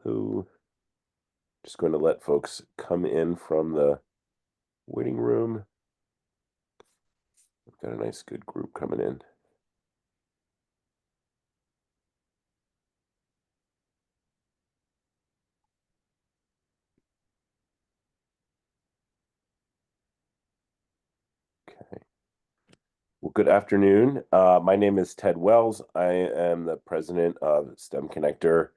Hello. Just going to let folks come in from the waiting room. We've got a nice, good group coming in. Okay. Well, good afternoon. My name is Ted Wells. I am the president of STEMconnector.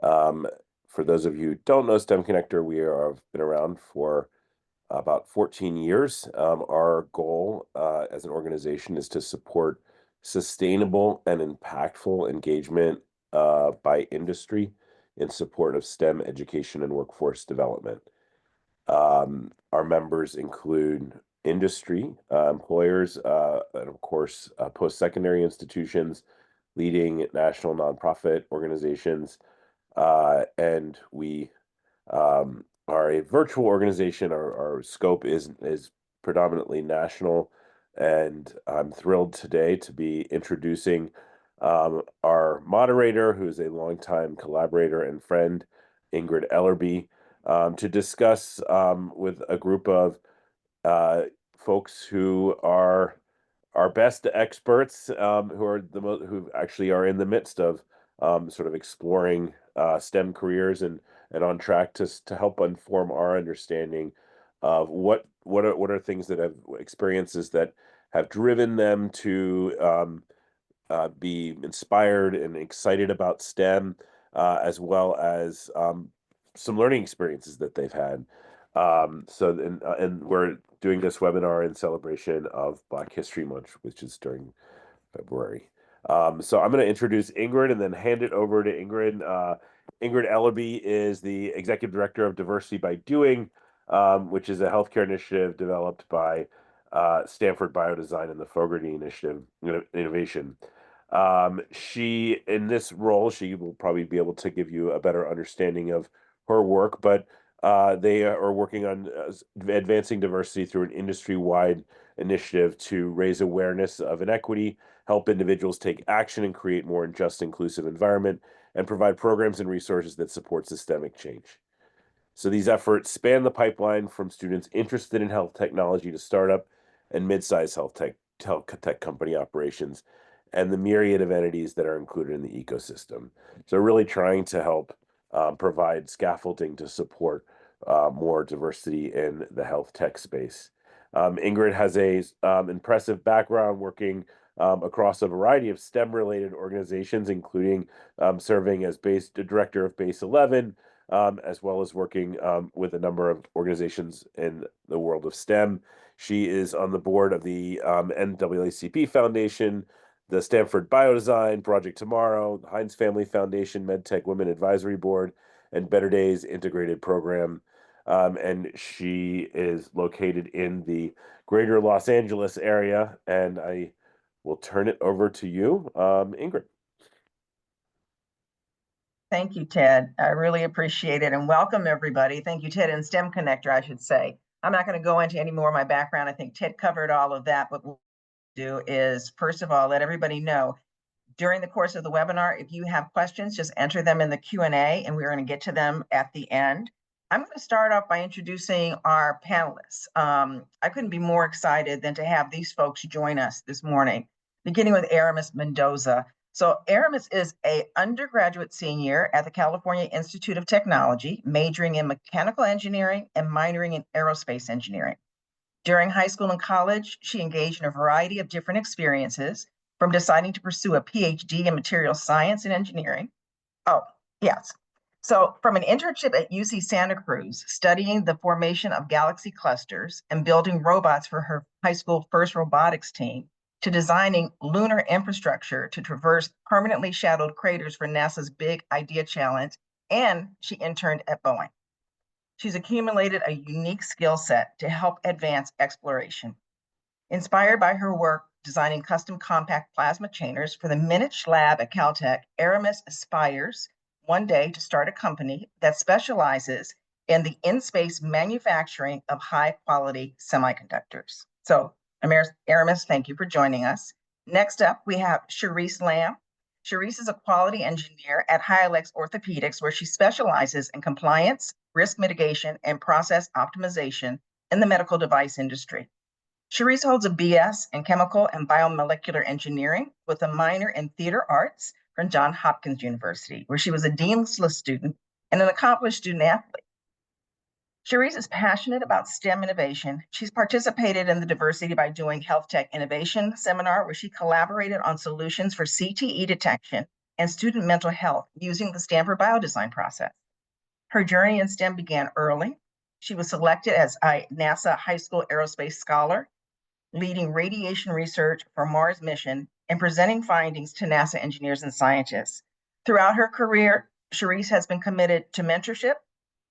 For those of you who don't know STEMconnector, we have been around for about 14 years. Our goal as an organization is to support sustainable and impactful engagement by industry in support of STEM education and workforce development. Our members include industry, employers, and of course, post-secondary institutions, leading national nonprofit organizations, and we are a virtual organization. Our scope is predominantly national, and I'm thrilled today to be introducing our moderator, who is a longtime collaborator and friend, Ingrid Ellerbe, to discuss with a group of folks who are our best experts, who actually are in the midst of sort of exploring STEM careers and on track to help inform our understanding of what are things that have experiences that have driven them to be inspired and excited about STEM, as well as some learning experiences that they've had. And we're doing this webinar in celebration of Black History Month, which is during February. So I'm going to introduce Ingrid and then hand it over to Ingrid. Ingrid Ellerbe is the Executive Director of Diversity by Doing, which is a healthcare initiative developed by Stanford Biodesign and the Fogarty Initiative Innovation. In this role, she will probably be able to give you a better understanding of her work, but they are working on advancing diversity through an industry-wide initiative to raise awareness of inequity, help individuals take action and create more just, inclusive environment, and provide programs and resources that support systemic change. So these efforts span the pipeline from students interested in health technology to startup and mid-sized health tech company operations, and the myriad of entities that are included in the ecosystem. So really trying to help provide scaffolding to support more diversity in the health tech space. Ingrid has a impressive background working across a variety of STEM-related organizations, including serving as director of Base 11, as well as working with a number of organizations in the world of STEM. She is on the board of the NAACP Foundation, the Stanford Biodesign, Project Tomorrow, the Heinz Family Foundation, MedTech Women Advisory Board, and Better Days Integrated Program. And she is located in the greater Los Angeles area. And I will turn it over to you, Ingrid. Thank you, Ted. I really appreciate it. And welcome, everybody. Thank you, Ted, and STEMconnector, I should say. I'm not going to go into any more of my background. I think Ted covered all of that. What we'll do is, first of all, let everybody know during the course of the webinar, if you have questions, just enter them in the Q&A, and we're going to get to them at the end. I'm going to start off by introducing our panelists. I couldn't be more excited than to have these folks join us this morning, beginning with Aramis Mendoza. So Aramis is an undergraduate senior at the California Institute of Technology, majoring in mechanical engineering and minoring in aerospace engineering. During high school and college, she engaged in a variety of different experiences, from deciding to pursue a PhD in material science and engineering. Oh, yes. So from an internship at UC Santa Cruz, studying the formation of galaxy clusters and building robots for her high school first robotics team, to designing lunar infrastructure to traverse permanently shadowed craters for NASA's Big Idea Challenge, and she interned at Boeing. She's accumulated a unique skill set to help advance exploration. Inspired by her work designing custom compact plasma chainers for the Minich Lab at Caltech, Aramis aspires one day to start a company that specializes in the in-space manufacturing of high-quality semiconductors. So Aramis, thank you for joining us. Next up, we have Cherease Lamm. Cherease is a quality engineer at Hyalex Orthopedics, where she specializes in compliance, risk mitigation, and process optimization in the medical device industry. Cherease holds a BS in chemical and biomolecular engineering with a minor in theater arts from Johns Hopkins University, where she was a Dean's List student and an accomplished student athlete. Cherease is passionate about STEM innovation. She's participated in the Diversity by Doing Healthtech Innovation seminar, where she collaborated on solutions for CTE detection and student mental health using the Stanford biodesign process. Her journey in STEM began early. She was selected as a NASA High School Aerospace Scholar, leading radiation research for Mars mission and presenting findings to NASA engineers and scientists. Throughout her career, Cherease has been committed to mentorship,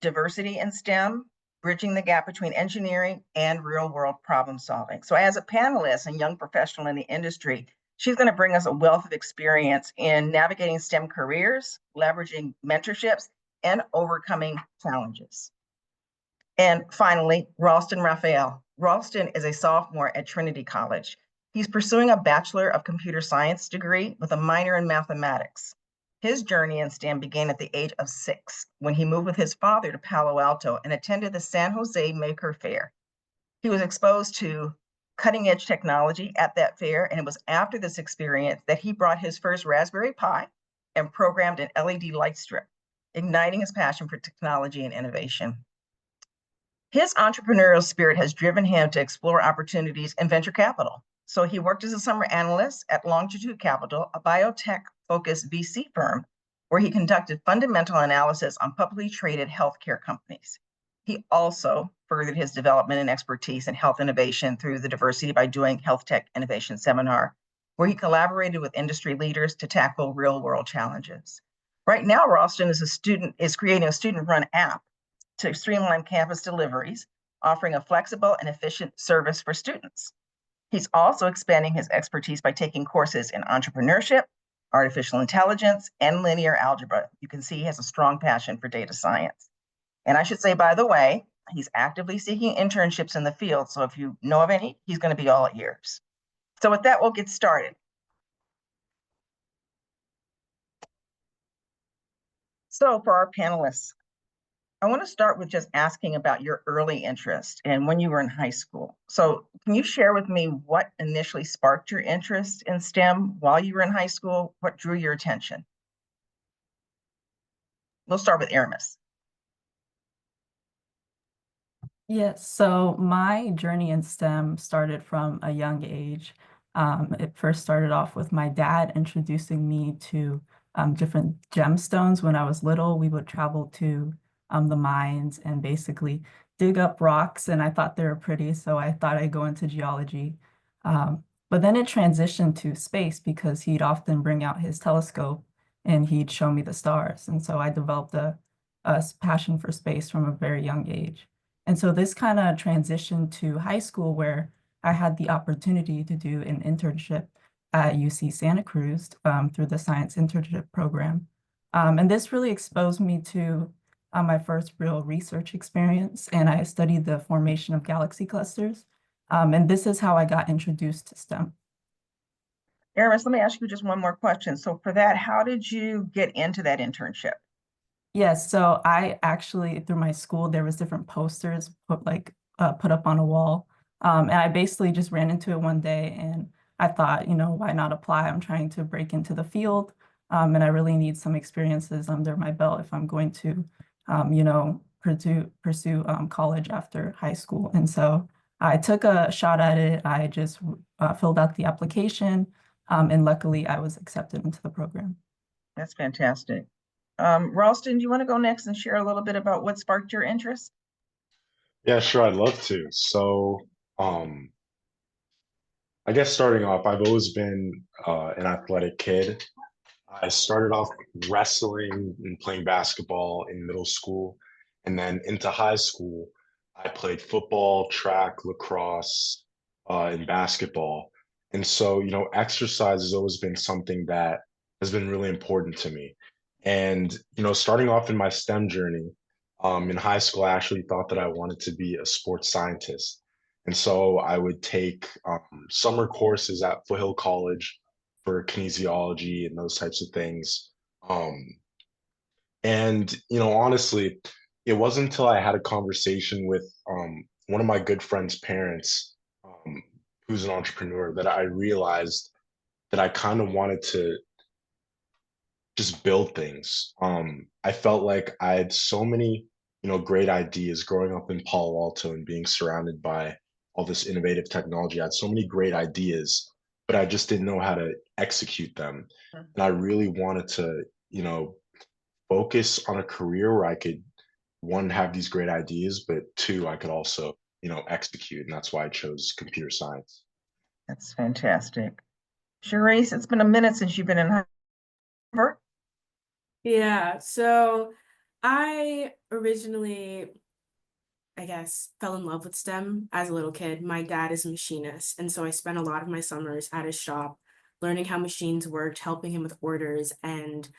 diversity in STEM, bridging the gap between engineering and real-world problem solving. So as a panelist and young professional in the industry, she's going to bring us a wealth of experience in navigating STEM careers, leveraging mentorships, and overcoming challenges. And finally, Ralston Raphael. Ralston is a sophomore at Trinity College. He's pursuing a Bachelor of Computer Science degree with a minor in mathematics. His journey in STEM began at the age of 6 when he moved with his father to Palo Alto and attended the San Jose Maker Fair. He was exposed to cutting-edge technology at that fair, and it was after this experience that he brought his first Raspberry Pi and programmed an LED light strip, igniting his passion for technology and innovation. His entrepreneurial spirit has driven him to explore opportunities in venture capital. So he worked as a summer analyst at Longitude Capital, a biotech-focused VC firm, where he conducted fundamental analysis on publicly traded healthcare companies. He also furthered his development and expertise in health innovation through the Diversity by Doing Healthtech Innovation Seminar, where he collaborated with industry leaders to tackle real-world challenges. Right now, Ralston is creating a student-run app to streamline campus deliveries, offering a flexible and efficient service for students. He's also expanding his expertise by taking courses in entrepreneurship, artificial intelligence, and linear algebra. You can see he has a strong passion for data science. And I should say, by the way, he's actively seeking internships in the field. So if you know of any, he's going to be all ears. So with that, we'll get started. So for our panelists, I want to start with just asking about your early interest and when you were in high school. So can you share with me what initially sparked your interest in STEM while you were in high school? What drew your attention? We'll start with Aramis. Yes, so my journey in STEM started from a young age. It first started off with my dad introducing me to different gemstones. When I was little, we would travel to the mines and basically dig up rocks, and I thought they were pretty, so I thought I'd go into geology. But then it transitioned to space because he'd often bring out his telescope and he'd show me the stars. And so I developed a passion for space from a very young age. And so this kind of transitioned to high school, where I had the opportunity to do an internship at UC Santa Cruz through the science internship program. And this really exposed me to my first real research experience, and I studied the formation of galaxy clusters. And this is how I got introduced to STEM. Aramis, let me ask you just one more question. So for that, how did you get into that internship? Yes, so I actually, through my school, there was different posters put up on a wall. And I basically just ran into it one day and I thought, why not apply? I'm trying to break into the field. And I really need some experiences under my belt if I'm going to, pursue college after high school. And so I took a shot at it. I just filled out the application, and luckily I was accepted into the program. That's fantastic. Ralston, do you want to go next and share a little bit about what sparked your interest? Yeah, sure, I'd love to. So, I guess starting off, I've always been an athletic kid. I started off wrestling and playing basketball in middle school, and then into high school, I played football, track, lacrosse, and basketball. And so, exercise has always been something that has been really important to me. And, starting off in my STEM journey, in high school, I actually thought that I wanted to be a sports scientist. And so I would take summer courses at Foothill College for kinesiology and those types of things. And honestly, it wasn't until I had a conversation with one of my good friend's parents, who's an entrepreneur, that I realized that I kind of wanted to just build things. I felt like I had so many, great ideas growing up in Palo Alto and being surrounded by all this innovative technology. I had so many great ideas, but I just didn't know how to execute them. And I really wanted to, focus on a career where I could, one, have these great ideas, but two, I could also, execute. And that's why I chose computer science. That's fantastic. Cherease, it's been a minute since you've been in Harvard. Yeah, so I originally, I guess, fell in love with STEM as a little kid. My dad is a machinist, and so I spent a lot of my summers at his shop learning how machines worked, helping him with orders, and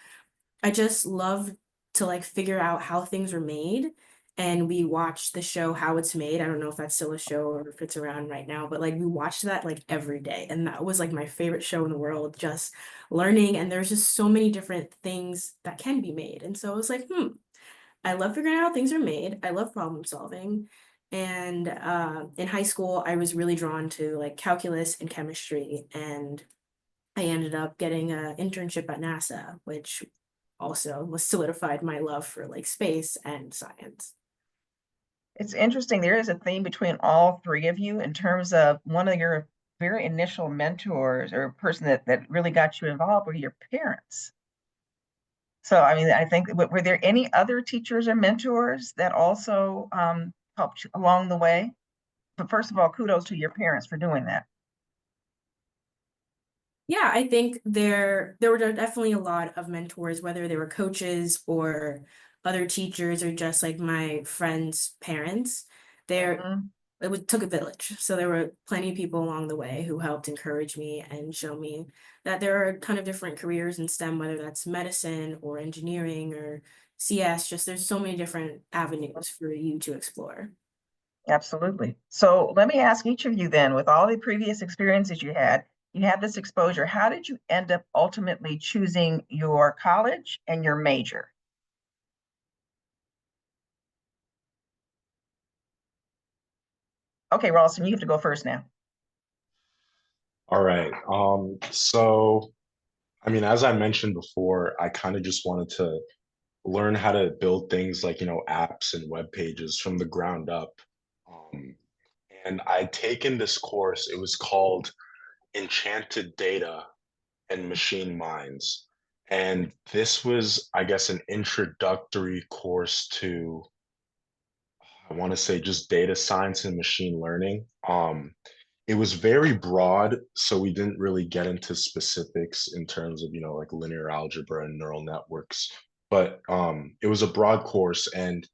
I just love to like figure out how things are made. And we watched the show How It's Made. I don't know if that's still a show or if it's around right now, but like we watched that like every day. And that was like my favorite show in the world, just learning. And there's just so many different things that can be made. And so I was like, I love figuring out how things are made. I love problem solving. And in high school, I was really drawn to like calculus and chemistry. And I ended up getting an internship at NASA, which also was solidified my love for like space and science. It's interesting. There is a theme between all three of you in terms of one of your very initial mentors or a person that really got you involved were your parents. So, I mean, I think, were there any other teachers or mentors that also helped you along the way? But first of all, kudos to your parents for doing that. Yeah, I think there were definitely a lot of mentors, whether they were coaches or other teachers or just like my friends' parents. Took a village. So there were plenty of people along the way who helped encourage me and show me that there are a ton of different careers in STEM, whether that's medicine or engineering or CS, just there's so many different avenues for you to explore. Absolutely. So let me ask each of you then, with all the previous experiences you had this exposure. How did you end up ultimately choosing your college and your major? Okay, Ralston, you have to go first now. All right. So, I mean, as I mentioned before, I kind of just wanted to learn how to build things like, apps and web pages from the ground up. Um, and I'd taken this course, it was called Enchanted Data and Machine Minds. And this was, I guess, an introductory course to, I want to say, just data science and machine learning. It was very broad, so we didn't really get into specifics in terms of, like linear algebra and neural networks. But it was a broad course, and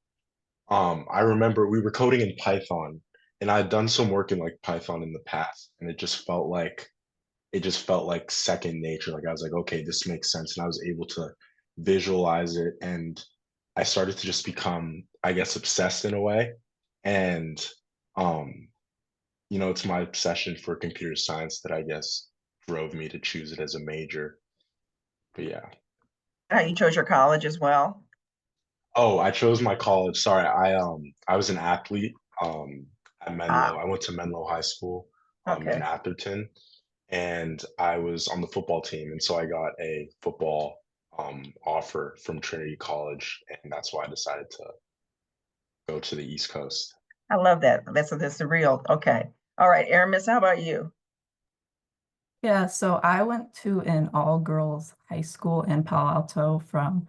I remember we were coding in Python, and I had done some work in like Python in the past, and it just felt like second nature. Like I was like, okay, this makes sense, and I was able to visualize it, and I started to just become, I guess, obsessed in a way. And um, it's my obsession for computer science that I guess drove me to choose it as a major. But yeah. You chose your college as well? Oh, I chose my college. Sorry, I was an athlete at Menlo. Ah, I went to Menlo High School in okay. Atherton, and I was on the football team, and so I got a football offer from Trinity College, and that's why I decided to go to the East Coast. I love that. That's surreal. Okay. All right, Aramis, how about you? Yeah, so I went to an all-girls high school in Palo Alto from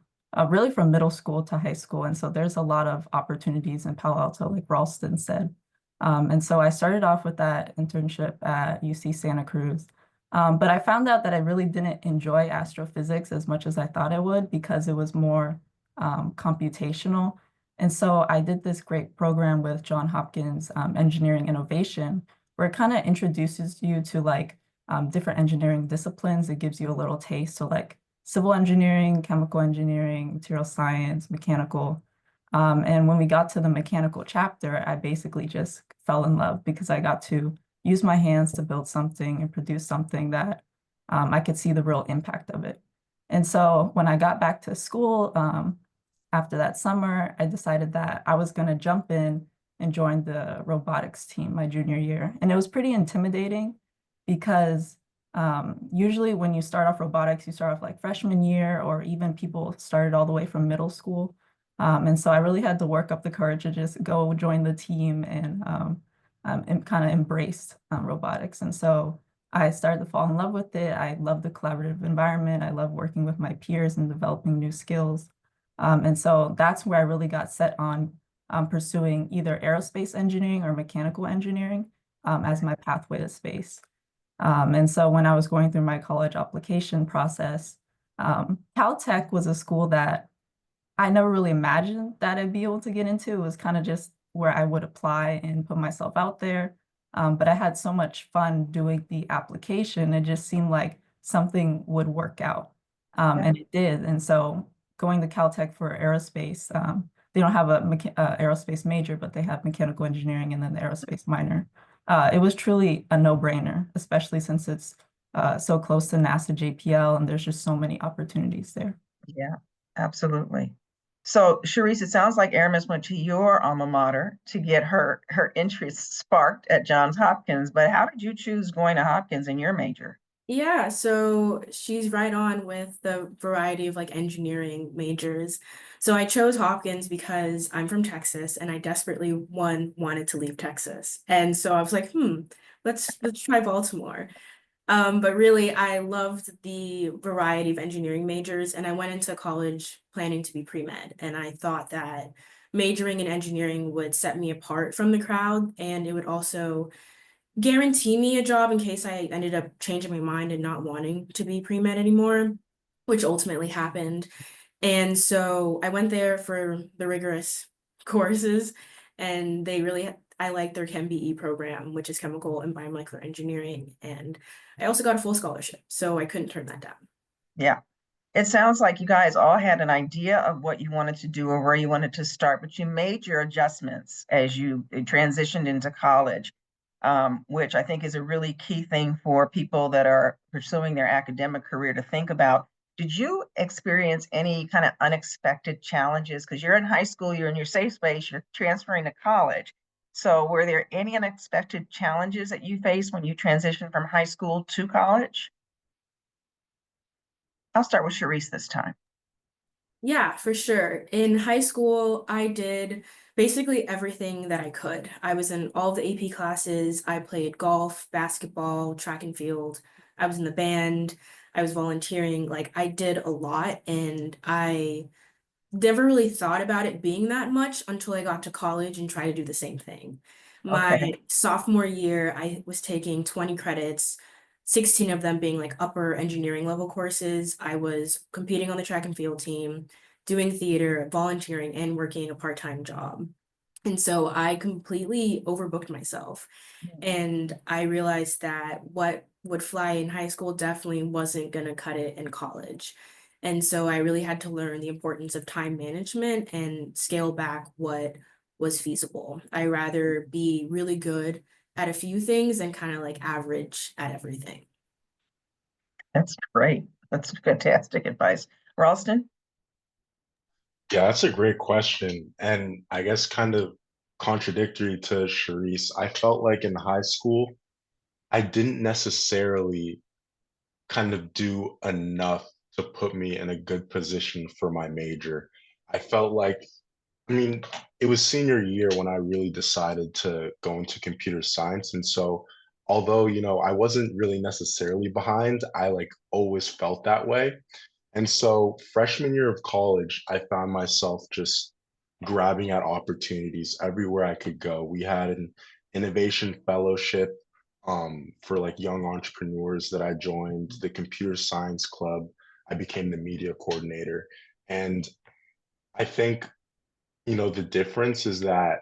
really from middle school to high school. And so there's a lot of opportunities in Palo Alto, like Ralston said. And so I started off with that internship at UC Santa Cruz. But I found out that I really didn't enjoy astrophysics as much as I thought I would because it was more computational. And so I did this great program with Johns Hopkins Engineering Innovation, where it kind of introduces you to like different engineering disciplines. It gives you a little taste. So like civil engineering, chemical engineering, material science, mechanical. And when we got to the mechanical chapter, I basically just fell in love because I got to use my hands to build something and produce something that I could see the real impact of it. And so when I got back to school, after that summer, I decided that I was going to jump in and join the robotics team my junior year. And it was pretty intimidating because usually when you start off robotics, you start off like freshman year, or even people started all the way from middle school. And so I really had to work up the courage to just go join the team and kind of embrace robotics. And so I started to fall in love with it. I love the collaborative environment. I love working with my peers and developing new skills. And so that's where I really got set on pursuing either aerospace engineering or mechanical engineering as my pathway to space. And so when I was going through my college application process, Caltech was a school that I never really imagined that I'd be able to get into. It was kind of just where I would apply and put myself out there. But I had so much fun doing the application. It just seemed like something would work out. And it did. And so going to Caltech for aerospace, they don't have a aerospace major, but they have mechanical engineering and then the aerospace minor. It was truly a no-brainer, especially since it's so close to NASA JPL and there's just so many opportunities there. Yeah, absolutely. So, Cherease, it sounds like Aramis went to your alma mater to get her interest sparked at Johns Hopkins, but how did you choose going to Hopkins in your major? Yeah, so she's right on with the variety of like engineering majors. So I chose Hopkins because I'm from Texas and I desperately wanted to leave Texas. And so I was like, let's try Baltimore. But really I loved the variety of engineering majors, and I went into college planning to be pre-med, and I thought that majoring in engineering would set me apart from the crowd, and it would also guarantee me a job in case I ended up changing my mind and not wanting to be pre-med anymore, which ultimately happened. And so I went there for the rigorous courses, and I like their ChemBE program, which is chemical and biomolecular engineering. And I also got a full scholarship, so I couldn't turn that down. Yeah. It sounds like you guys all had an idea of what you wanted to do or where you wanted to start, but you made your adjustments as you transitioned into college, which I think is a really key thing for people that are pursuing their academic career to think about. Did you experience any kind of unexpected challenges? Because you're in high school, you're in your safe space, you're transferring to college. So were there any unexpected challenges that you faced when you transitioned from high school to college? I'll start with Cherease this time. Yeah, for sure. In high school, I did basically everything that I could. I was in all the AP classes. I played golf, basketball, track and field. I was in the band. I was volunteering. Like, I did a lot, and I never really thought about it being that much until I got to college and tried to do the same thing. Okay. My sophomore year, I was taking 20 credits, 16 of them being like upper engineering level courses. I was competing on the track and field team, doing theater, volunteering, and working a part-time job. And so I completely overbooked myself. And I realized that what would fly in high school definitely wasn't going to cut it in college. And so I really had to learn the importance of time management and scale back what was feasible. I rather be really good at a few things than kind of like average at everything. That's great. That's fantastic advice. Ralston? Yeah, that's a great question. And I guess kind of contradictory to Cherease, I felt like in high school, I didn't necessarily kind of do enough to put me in a good position for my major. I felt like, I mean, it was senior year when I really decided to go into computer science. And so, although, I wasn't really necessarily behind, I like always felt that way. And so, freshman year of college, I found myself just grabbing at opportunities everywhere I could go. We had an innovation fellowship for like young entrepreneurs that I joined, the computer science club. I became the media coordinator. And I think, the difference is that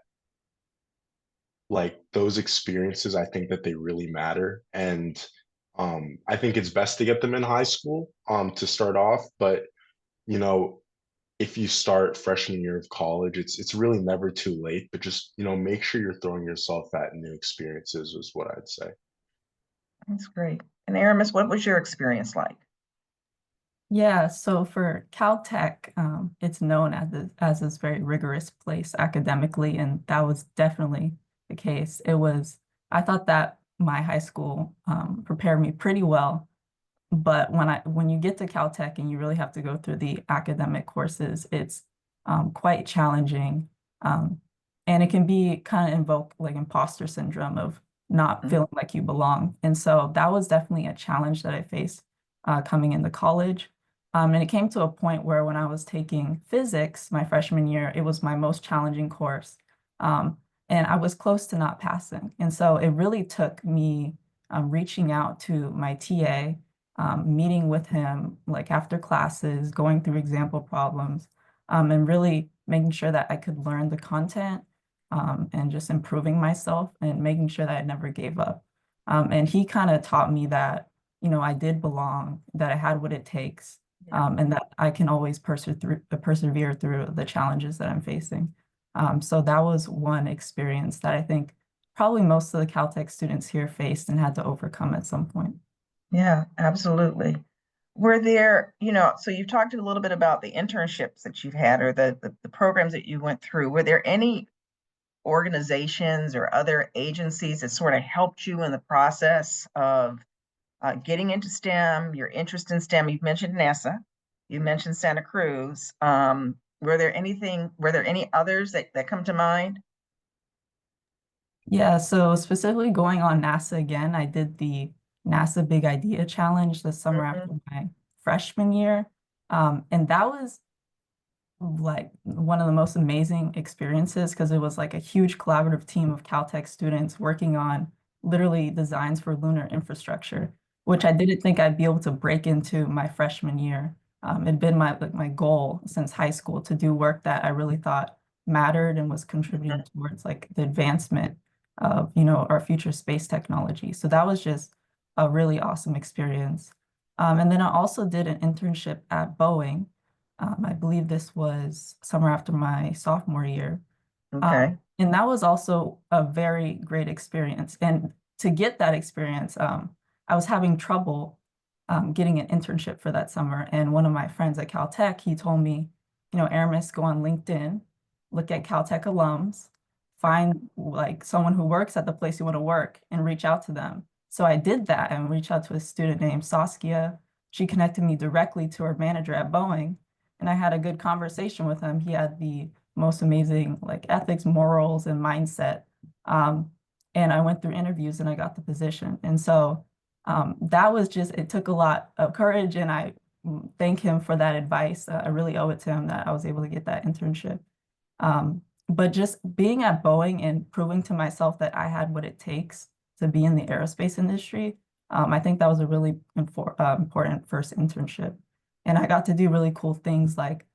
like those experiences, I think that they really matter. And I think it's best to get them in high school to start off. But, you know, if you start freshman year of college, it's really never too late, but just, make sure you're throwing yourself at new experiences is what I'd say. That's great. And Aramis, what was your experience like? Yeah, so for Caltech, it's known as this very rigorous place academically, and that was definitely the case. I thought that my high school prepared me pretty well, but when you get to Caltech and you really have to go through the academic courses, it's quite challenging, um, and it can be kind of invoke like imposter syndrome of not feeling like you belong. And so that was definitely a challenge that I faced coming into college. And it came to a point where when I was taking physics my freshman year, it was my most challenging course. And I was close to not passing. And so it really took me reaching out to my TA, meeting with him like after classes, going through example problems, and really making sure that I could learn the content, and just improving myself and making sure that I never gave up. And he kind of taught me that, I did belong, that I had what it takes, and that I can always persevere through the challenges that I'm facing. So that was one experience that I think probably most of the Caltech students here faced and had to overcome at some point. Yeah, absolutely. Were there, so you've talked a little bit about the internships that you've had or the programs that you went through. Were there any organizations or other agencies that sort of helped you in the process of getting into STEM, your interest in STEM? You've mentioned NASA, you mentioned Santa Cruz. Were there any others that come to mind? Yeah, so specifically going on NASA again, I did the NASA Big Idea Challenge the summer after my freshman year. And that was like one of the most amazing experiences because it was like a huge collaborative team of Caltech students working on literally designs for lunar infrastructure, which I didn't think I'd be able to break into my freshman year. It'd been my goal since high school to do work that I really thought mattered and was contributing towards like the advancement of, our future space technology. So that was just a really awesome experience. And then I also did an internship at Boeing. I believe this was summer after my sophomore year. Okay. And that was also a very great experience. And to get that experience, I was having trouble getting an internship for that summer. And one of my friends at Caltech, he told me, Aramis, go on LinkedIn, look at Caltech alums, find like someone who works at the place you want to work and reach out to them. So I did that and reached out to a student named Saskia. She connected me directly to her manager at Boeing. And I had a good conversation with him. He had the most amazing like ethics, morals, and mindset. And I went through interviews and I got the position. And so that was it took a lot of courage, and I thank him for that advice. I really owe it to him that I was able to get that internship. But just being at Boeing and proving to myself that I had what it takes to be in the aerospace industry, I think that was a really important first internship. And I got to do really cool things like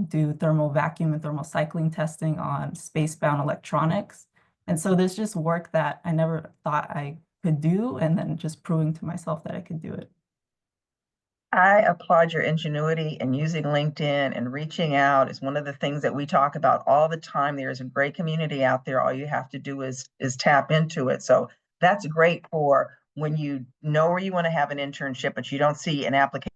do thermal vacuum and thermal cycling testing on spacebound electronics. And so there's just work that I never thought I could do, and then just proving to myself that I could do it. I applaud your ingenuity in using LinkedIn and reaching out is one of the things that we talk about all the time. There's a great community out there. All you have to do is tap into it. So that's great for when you know where you want to have an internship, but you don't see an application.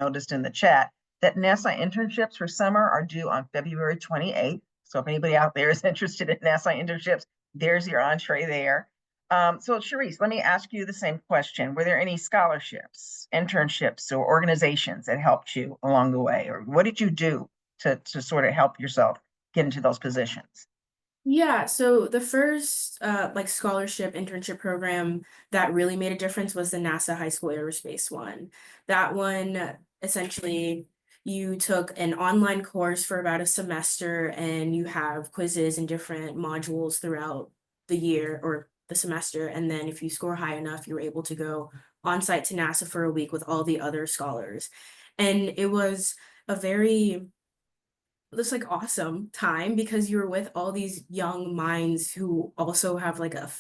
Noticed in the chat that NASA internships for summer are due on February 28th. So if anybody out there is interested in NASA internships, there's your entree there. So Cherease, let me ask you the same question. Were there any scholarships, internships, or organizations that helped you along the way? Or what did you do to sort of help yourself get into those positions? Yeah, so the first like scholarship internship program that really made a difference was the NASA High School Aerospace one. That one, essentially, you took an online course for about a semester and you have quizzes and different modules throughout the year or the semester. And then if you score high enough, you're able to go on site to NASA for a week with all the other scholars. And it was a very this like awesome time because you're with all these young minds who also have like a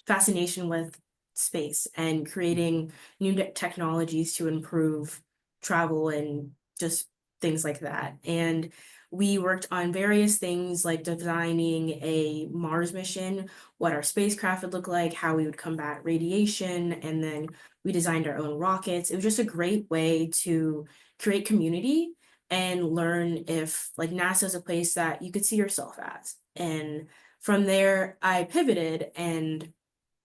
fascination with space and creating new technologies to improve travel and just things like that. And we worked on various things like designing a Mars mission, what our spacecraft would look like, how we would combat radiation, and then we designed our own rockets. It was just a great way to create community and learn if like NASA is a place that you could see yourself as. And from there, I pivoted, and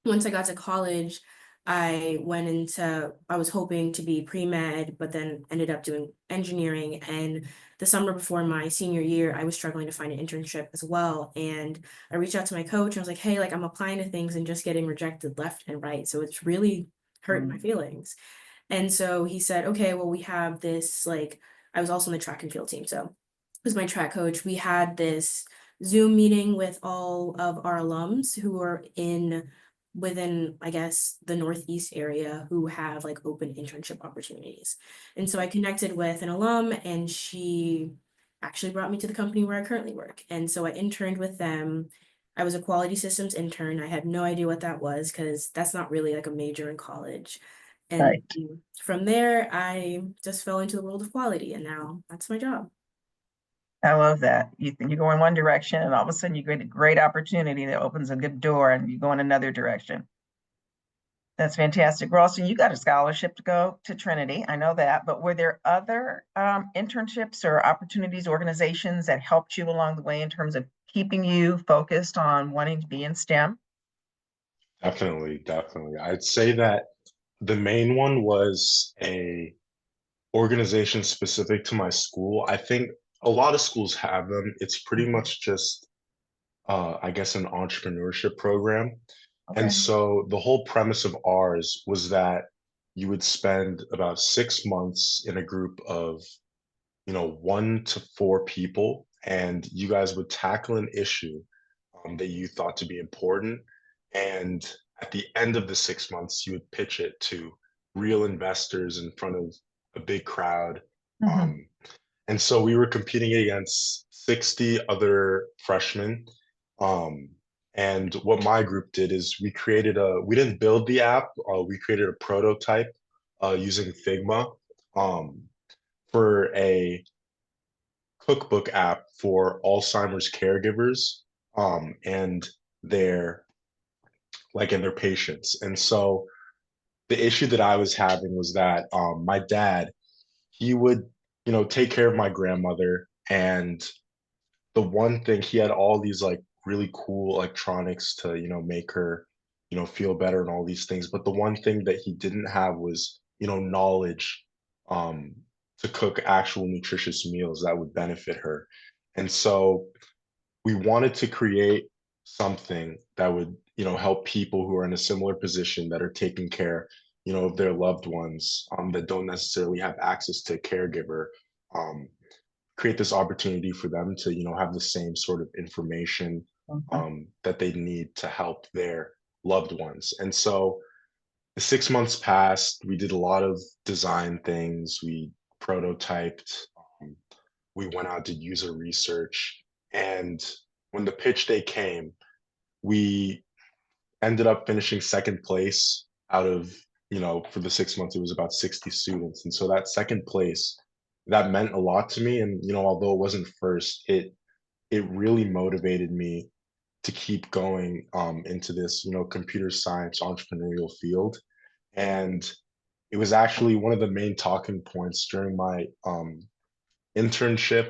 once I got to college, I was hoping to be pre-med, but then ended up doing engineering. And the summer before my senior year, I was struggling to find an internship as well. And I reached out to my coach and I was like, hey, like I'm applying to things and just getting rejected left and right. So it's really hurting my feelings. And so he said, okay, well, we have this, like, I was also in the track and field team. So was my track coach. We had this Zoom meeting with all of our alums who are within, I guess, the Northeast area who have like open internship opportunities. And so I connected with an alum, and she actually brought me to the company where I currently work. And so I interned with them. I was a quality systems intern. I had no idea what that was because that's not really like a major in college. And Right. from there, I just fell into the world of quality, and now that's my job. I love that. You go in one direction and all of a sudden you get a great opportunity that opens a good door and you go in another direction. That's fantastic. Ralston, you got a scholarship to go to Trinity. I know that, but were there other internships or opportunities, organizations that helped you along the way in terms of keeping you focused on wanting to be in STEM? Definitely, definitely. I'd say that the main one was a organization specific to my school. I think a lot of schools have them. It's pretty much just, I guess, an entrepreneurship program. And Okay. so the whole premise of ours was that you would spend about 6 months in a group of, 1 to 4 people, and you guys would tackle an issue that you thought to be important. And at the end of the 6 months, you would pitch it to real investors in front of a big crowd. Mhm. Um, and so we were competing against 60 other freshmen. Um, and what my group did is we didn't build the app, we created a prototype using Figma um, for a cookbook app for Alzheimer's caregivers and their and their patients. And so the issue that I was having was that my dad, he would, take care of my grandmother, and the one thing he had all these like really cool electronics to, make her, feel better and all these things. But the one thing that he didn't have was, knowledge um to cook actual nutritious meals that would benefit her. And so we wanted to create something that would, help people who are in a similar position that are taking care, of their loved ones that don't necessarily have access to a caregiver. Um, Create this opportunity for them to, have the same sort of information Mhm. that they need to help their loved ones. And so the 6 months passed. We did a lot of design things. We prototyped. Um, we went out, did user research, and when the pitch day came, we ended up finishing second place out of, for the 6 months, it was about 60 students. And so that second place, that meant a lot to me. And, although it wasn't first, it really motivated me to keep going into this, computer science entrepreneurial field. And it was actually one of the main talking points during my internship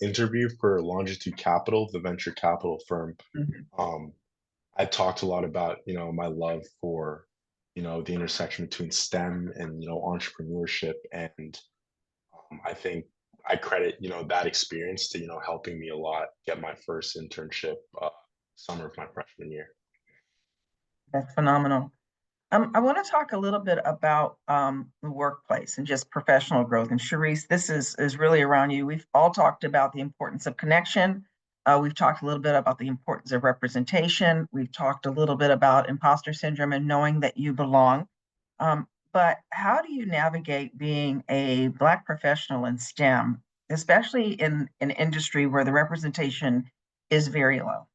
interview for Longitude Capital, the venture capital firm. Mhm. Um, I talked a lot about, my love for, the intersection between STEM and, entrepreneurship. And I think I credit, that experience to, helping me a lot get my first internship summer of my freshman year. That's phenomenal. I want to talk a little bit about the workplace and just professional growth. And Cherease, this is really around you. We've all talked about the importance of connection. We've talked a little bit about the importance of representation. We've talked a little bit about imposter syndrome and knowing that you belong. But how do you navigate being a Black professional in STEM, especially in an industry where the representation is very low?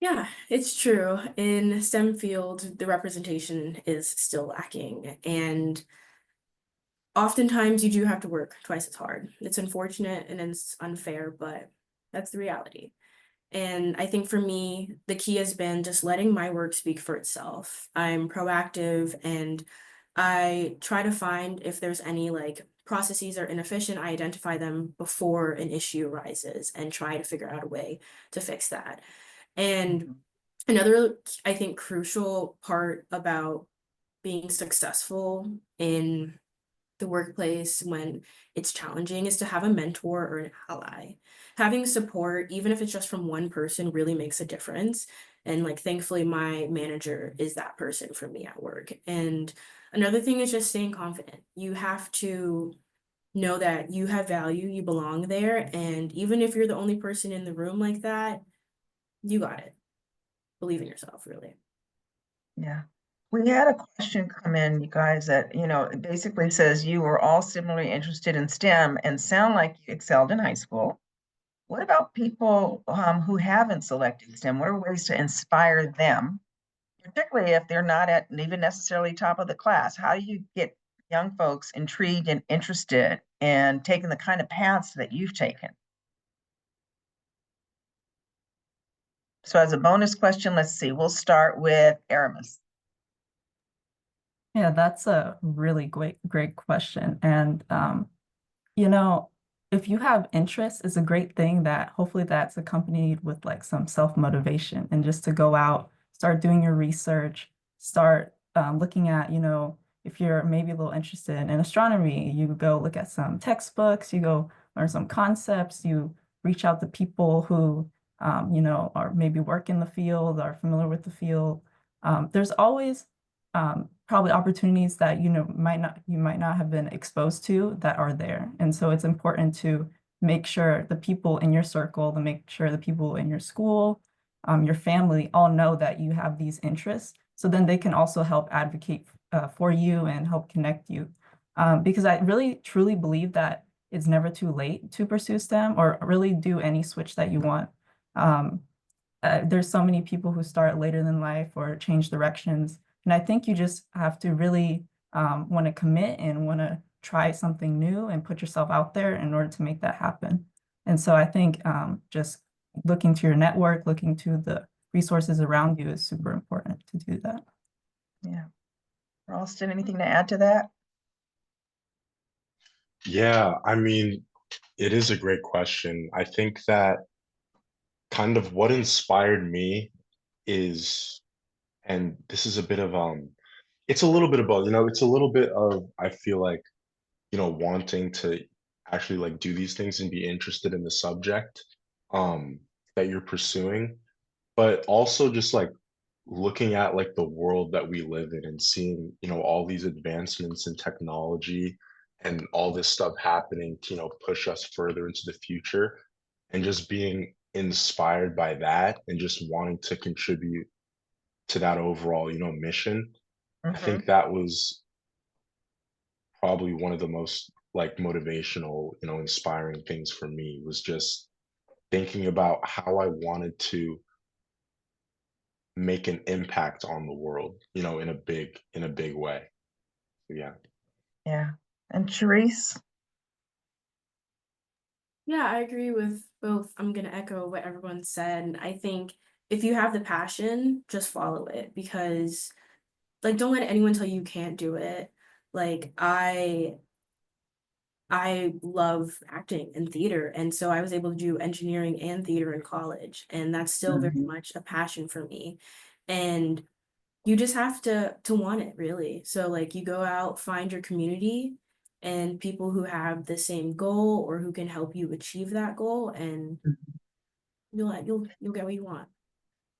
Yeah, it's true. In STEM field, the representation is still lacking. And oftentimes you do have to work twice as hard. It's unfortunate and it's unfair, but that's the reality. And I think for me, the key has been just letting my work speak for itself. I'm proactive and I try to find if there's any like processes are inefficient, I identify them before an issue arises and try to figure out a way to fix that. And another, I think, crucial part about being successful in the workplace when it's challenging is to have a mentor or an ally. Having support, even if it's just from one person, really makes a difference. And like, thankfully, my manager is that person for me at work. And another thing is just staying confident. You have to know that you have value, you belong there. And even if you're the only person in the room like that, you got it. Believe in yourself, really. Yeah. We had a question come in, you guys, that, it basically says you were all similarly interested in STEM and sound like you excelled in high school. What about people who haven't selected STEM? What are ways to inspire them, particularly if they're not at even necessarily top of the class? How do you get young folks intrigued and interested and taking the kind of paths that you've taken? So as a bonus question, let's see, we'll start with Aramis. Yeah, that's a really great question. And, you know, if you have interest, it's a great thing that hopefully that's accompanied with like some self-motivation and just to go out, start doing your research, start looking at, if you're maybe a little interested in astronomy, you go look at some textbooks, you go learn some concepts, you reach out to people who, are maybe work in the field, are familiar with the field. There's always probably opportunities that you might not have been exposed to that are there. And so it's important to make sure the people in your circle, to make sure the people in your school, your family all know that you have these interests. So then they can also help advocate for you and help connect you. Because I really truly believe that it's never too late to pursue STEM or really do any switch that you want. There's so many people who start later than life or change directions. And I think you just have to really want to commit and want to try something new and put yourself out there in order to make that happen. And so I think just looking to your network, looking to the resources around you is super important to do that. Yeah. Ralston, anything to add to that? Yeah, I mean, it is a great question. I think that kind of what inspired me is, and this is a bit of it's a little bit of both, it's a little bit of, I feel like, wanting to actually like do these things and be interested in the subject that you're pursuing, but also just like looking at like the world that we live in and seeing, all these advancements in technology and all this stuff happening to, push us further into the future and just being inspired by that and just wanting to contribute to that overall, mission. I think that was probably one of the most like motivational, inspiring things for me was just thinking about how I wanted to make an impact on the world, in a big way. Yeah. Yeah. And Cherease? Yeah, I agree with both. I'm gonna echo what everyone said. I think if you have the passion, just follow it because like don't let anyone tell you can't do it. Like I love acting and theater, and so I was able to do engineering and theater in college, and that's still very much a passion for me. And you just have to want it really. So like you go out, find your community and people who have the same goal or who can help you achieve that goal, and you'll get what you want.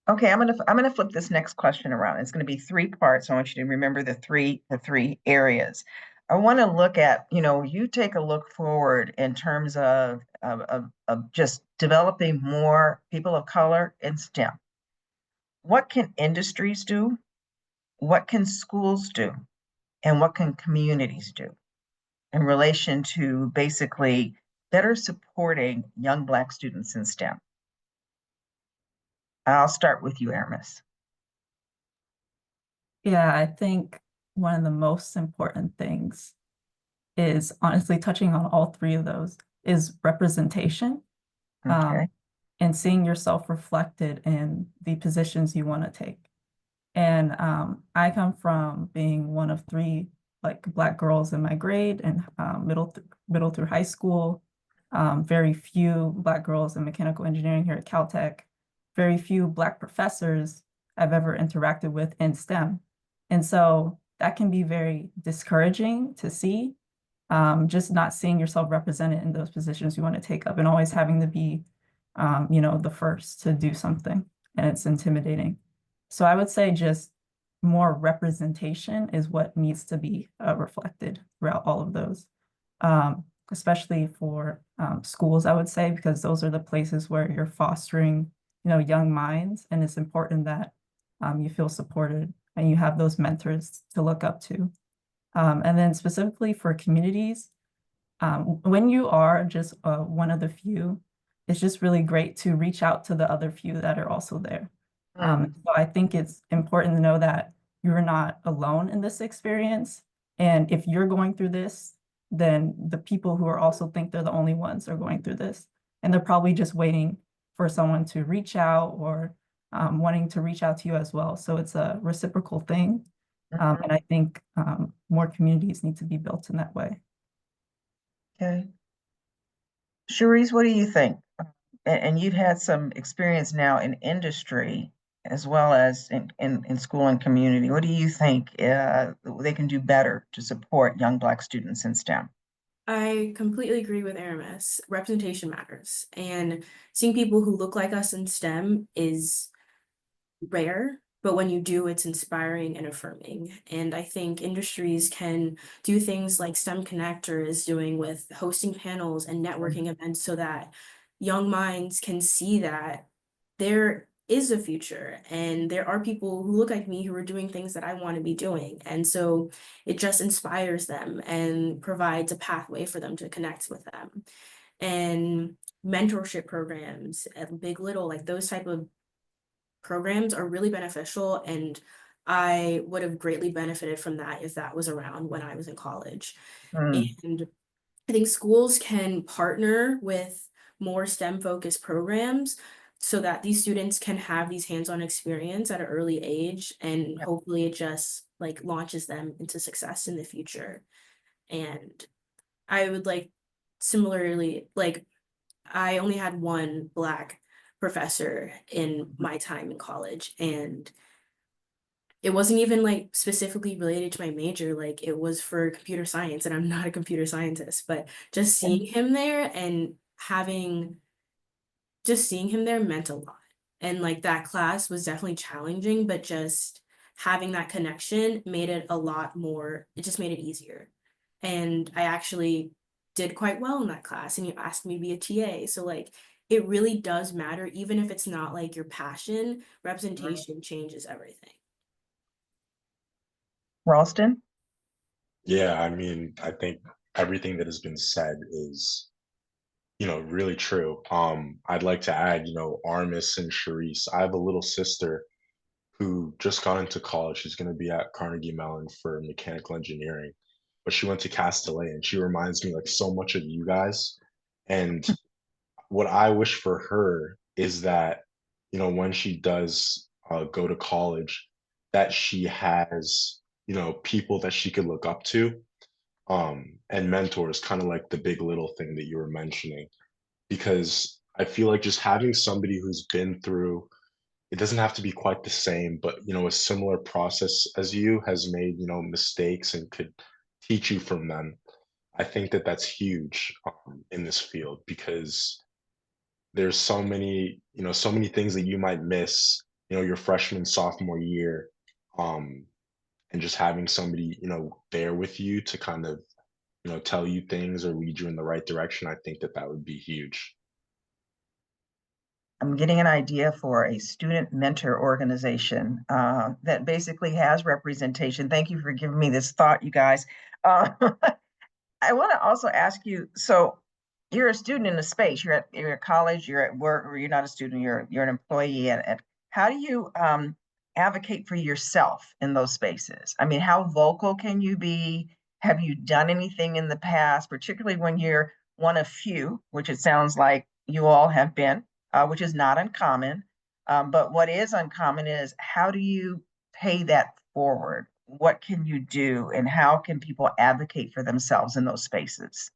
Okay, I'm gonna flip this next question around. It's gonna be three parts. I want you to remember the three areas. I want to look at, you take a look forward in terms of just developing more people of color in STEM. What can industries do? What can schools do? And what can communities do in relation to basically better supporting young Black students in STEM? I'll start with you, Aramis. Yeah, I think one of the most important things is honestly touching on all three of those, is representation. Okay. And seeing yourself reflected in the positions you want to take. And I come from being one of three like Black girls in my grade and middle through high school. Very few Black girls in mechanical engineering here at Caltech. Very few Black professors I've ever interacted with in STEM. And so that can be very discouraging to see, just not seeing yourself represented in those positions you want to take up and always having to be, the first to do something, and it's intimidating. So I would say just more representation is what needs to be reflected throughout all of those, especially for schools, I would say, because those are the places where you're fostering, young minds, and it's important that you feel supported and you have those mentors to look up to. And then specifically for communities, when you are just one of the few, it's just really great to reach out to the other few that are also there. So I think it's important to know that you're not alone in this experience. And if you're going through this, then the people who are also think they're the only ones are going through this. And they're probably just waiting for someone to reach out or wanting to reach out to you as well. So it's a reciprocal thing. And I think more communities need to be built in that way. Okay. Cherease, what do you think? And you've had some experience now in industry as well as in school and community. What do you think they can do better to support young Black students in STEM? I completely agree with Aramis. Representation matters, and seeing people who look like us in STEM is rare, but when you do, it's inspiring and affirming. And I think industries can do things like STEMconnector is doing with hosting panels and networking events so that young minds can see that there is a future and there are people who look like me who are doing things that I want to be doing. And so it just inspires them and provides a pathway for them to connect with them. And mentorship programs at Big Little, like those type of programs are really beneficial, and I would have greatly benefited from that if that was around when I was in college. And I think schools can partner with more STEM focused programs so that these students can have these hands-on experience at an early age, and hopefully it just like launches them into success in the future. And I would like similarly, like I only had one Black professor in my time in college, and it wasn't even like specifically related to my major. Like it was for computer science, and I'm not a computer scientist, but just seeing him there and seeing him there meant a lot. And like that class was definitely challenging, but just having that connection made it a lot more, it just made it easier. And I actually did quite well in that class, and you asked me to be a TA. So like it really does matter, even if it's not like your passion, representation changes everything. Ralston? Yeah, I mean, I think everything that has been said is, really true. I'd like to add, Armis and Cherease. I have a little sister who just got into college. She's going to be at Carnegie Mellon for mechanical engineering, but she went to Castellet, and she reminds me like so much of you guys. And what I wish for her is that, when she does go to college, that she has, people that she could look up to, and mentors, kind of like the Big Little thing that you were mentioning. Because I feel like just having somebody who's been through, it doesn't have to be quite the same, but a similar process as you has made, mistakes and could teach you from them. I think that that's huge in this field, because there's so many things that you might miss, your freshman, sophomore year. And just having somebody, there with you to kind of, tell you things or lead you in the right direction, I think that that would be huge. I'm getting an idea for a student mentor organization that basically has representation. Thank you for giving me this thought, you guys. I want to also ask you, so you're a student in a space, you're at college, you're at work, or you're not a student, you're an employee. And how do you advocate for yourself in those spaces? I mean, how vocal can you be? Have you done anything in the past, particularly when you're one of few, which it sounds like you all have been, which is not uncommon. But what is uncommon is how do you pay that forward? What can you do, and how can people advocate for themselves in those spaces?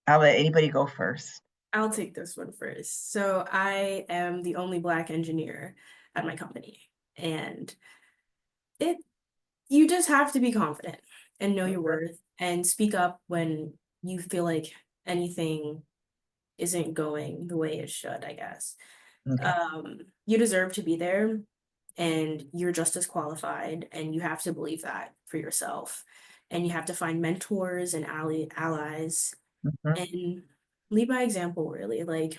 I'll let anybody go first. I'll take this one first. So I am the only Black engineer at my company, and you just have to be confident and know your worth and speak up when you feel like anything isn't going the way it should, I guess. Okay. You deserve to be there, and you're just as qualified, and you have to believe that for yourself. And you have to find mentors and allies Mhm. and lead by example, really. Like,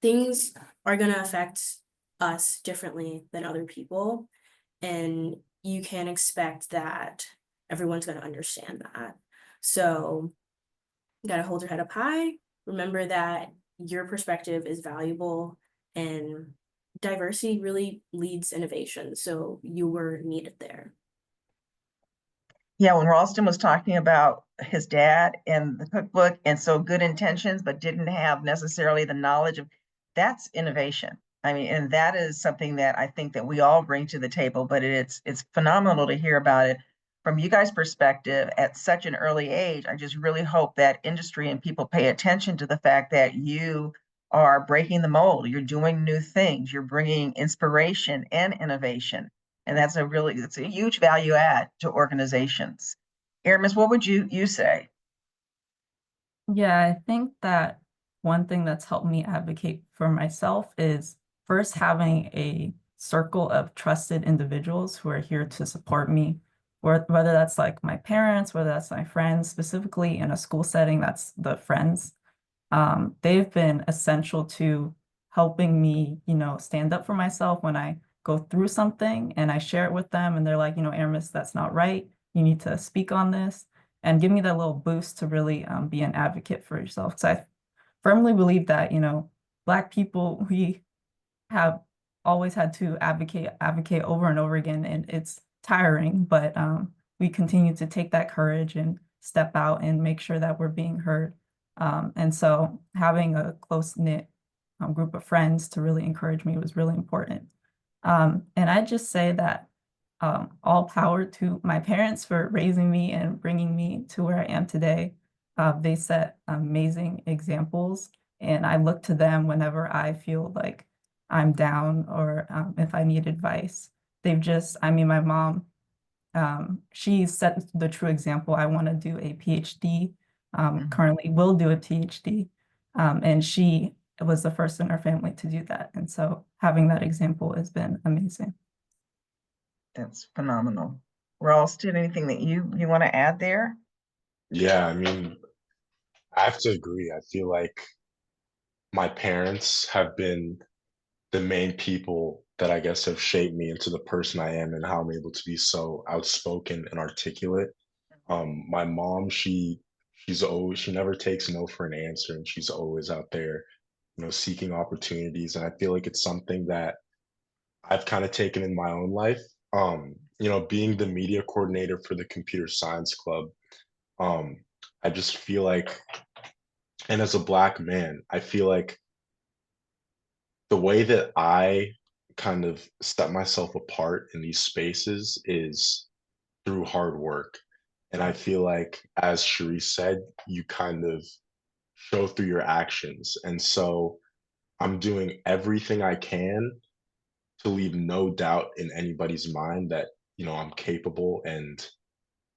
things are going to affect us differently than other people, and you can't expect that everyone's going to understand that. So you got to hold your head up high. Remember that your perspective is valuable, and diversity really leads innovation. So you were needed there. Yeah, when Ralston was talking about his dad and the cookbook, and so good intentions, but didn't have necessarily the knowledge of, that's innovation. I mean, and that is something that I think that we all bring to the table, but it's phenomenal to hear about it from you guys' perspective at such an early age. I just really hope that industry and people pay attention to the fact that you are breaking the mold, you're doing new things, you're bringing inspiration and innovation. And that's it's a huge value add to organizations. Aramis, what would you say? Yeah, I think that one thing that's helped me advocate for myself is first having a circle of trusted individuals who are here to support me, whether that's like my parents, whether that's my friends, specifically in a school setting, that's the friends. They've been essential to helping me, stand up for myself when I go through something and I share it with them and they're like, Aramis, that's not right. You need to speak on this and give me that little boost to really be an advocate for yourself. So I firmly believe that, Black people, we have always had to advocate over and over again, and it's tiring, but we continue to take that courage and step out and make sure that we're being heard. And so having a close-knit group of friends to really encourage me was really important. And I just say that all power to my parents for raising me and bringing me to where I am today. They set amazing examples, and I look to them whenever I feel like I'm down or if I need advice. My mom, she set the true example. I want to do a PhD, currently will do a PhD, and she was the first in her family to do that. And so having that example has been amazing. That's phenomenal. Ralston, anything that you want to add there? Yeah, I mean, I have to agree. I feel like my parents have been the main people that I guess have shaped me into the person I am and how I'm able to be so outspoken and articulate. My mom, she never takes no for an answer, and she's always out there, seeking opportunities. And I feel like it's something that I've kind of taken in my own life. Being the media coordinator for the computer science club, um, I just feel like, and as a Black man, I feel like the way that I kind of set myself apart in these spaces is through hard work. And I feel like, as Cherease said, you kind of show through your actions. And so I'm doing everything I can to leave no doubt in anybody's mind that, I'm capable and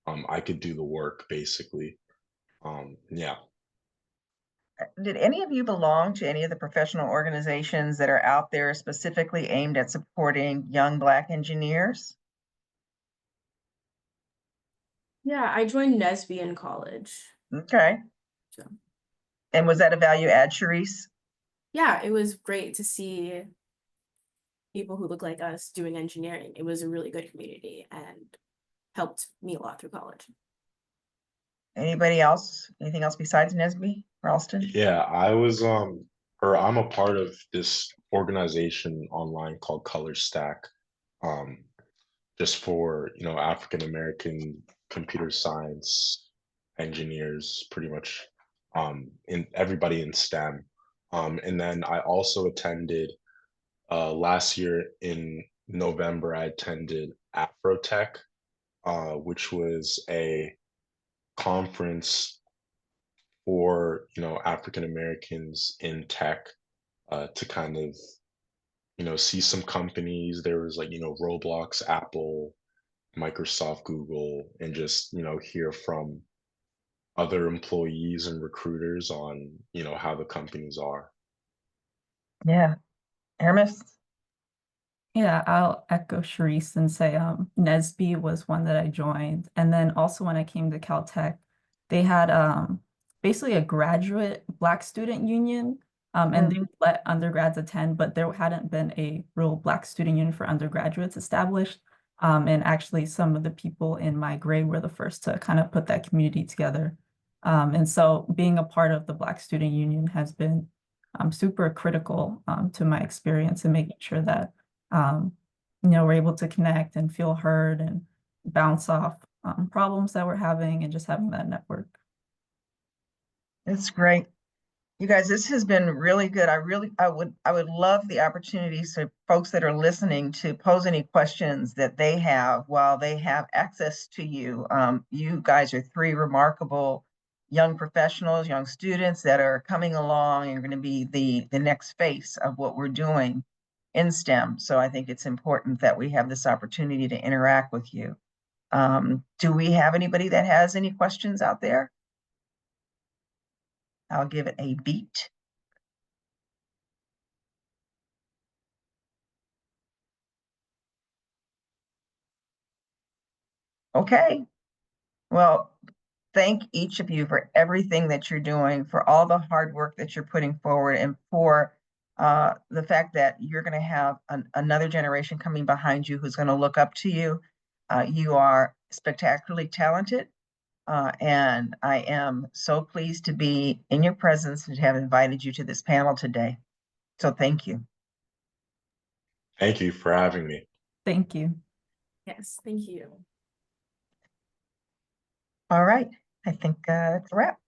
I could do the work, basically. Yeah. Did any of you belong to any of the professional organizations that are out there specifically aimed at supporting young Black engineers? Yeah, I joined NESB in college. Okay. So And was that a value add, Cherease? yeah, it was great to see people who look like us doing engineering. It was a really good community and helped me a lot through college. Anybody else? Anything else besides NESB, Ralston? Yeah, I'm a part of this organization online called Color Stack. Um, just for, you know, African American computer science engineers, pretty much in everybody in STEM. And then I also attended last year in November, I attended Afrotech, which was a conference for, you know, African Americans in tech, to kind of, you know, see some companies. There was like, you know, Roblox, Apple, Microsoft, Google, and just, you know, hear from other employees and recruiters on, you know, how the companies are. Yeah. Aramis? Yeah, I'll echo Cherease and say NSBE was one that I joined. And then also when I came to Caltech, they had basically a graduate Black student union, and they let undergrads attend, but there hadn't been a real Black student union for undergraduates established. And actually some of the people in my grade were the first to kind of put that community together. And so being a part of the Black student union has been super critical to my experience in making sure that you know, we're able to connect and feel heard and bounce off problems that we're having and just having that network. That's great. You guys, this has been really good. I would love the opportunity so folks that are listening to pose any questions that they have while they have access to you. You guys are three remarkable young professionals, young students that are coming along and going to be the next face of what we're doing in STEM. So I think it's important that we have this opportunity to interact with you. Do we have anybody that has any questions out there? I'll give it a beat. Okay. Well, thank each of you for everything that you're doing, for all the hard work that you're putting forward, and for the fact that you're going to have another generation coming behind you who's going to look up to you. You are spectacularly talented, and I am so pleased to be in your presence and to have invited you to this panel today. So thank you. Thank you for having me. Thank you. Yes, thank you. All right. I think that's a wrap.